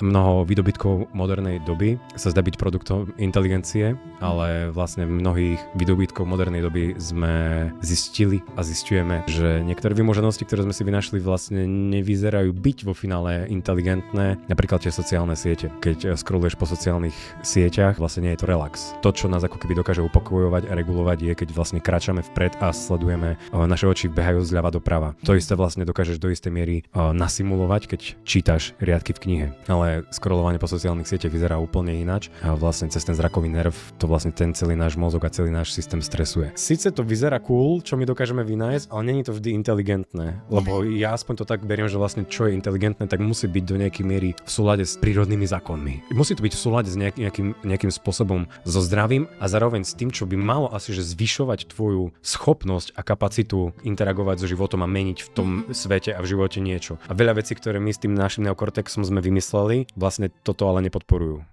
Mnoho výdobytkov modernej doby sa zdá byť produktom inteligencie, ale vlastne mnohých výdobytkov modernej doby sme zistili a zisťujeme, že niektoré vymoženosti, ktoré sme si vynašli, vlastne nevyzerajú byť vo finále inteligentné, napríklad tie sociálne siete. Keď scrolluješ po sociálnych sieťach, vlastne nie je to relax. To, čo nás ako keby dokáže upokojovať a regulovať, je, keď vlastne kráčame vpred a sledujeme, naše oči behajú zľava doprava. To isté vlastne dokážeš do istej miery nasimulovať, keď čítaš riadky v knihe. Ale scrollovanie po sociálnych sieťach vyzerá úplne ináč a vlastne cez ten zrakový nerv to vlastne ten celý náš mozog a celý náš systém stresuje. Sice to vyzerá cool, čo my dokážeme vynájsť, ale není to vždy inteligentné, lebo ja aspoň to tak beriem, že vlastne čo je inteligentné, tak musí byť do nejakej miery v súlade s prírodnými zákonmi. Musí to byť v súlade s nejakým spôsobom so zdravím a zároveň s tým, čo by malo asi že zvyšovať tvoju schopnosť a kapacitu interagovať so životom a meniť v tom svete a v živote niečo. A veľa vecí, ktoré my s tým našim neokortexom sme vymysleli, vlastne toto ale nepodporujú.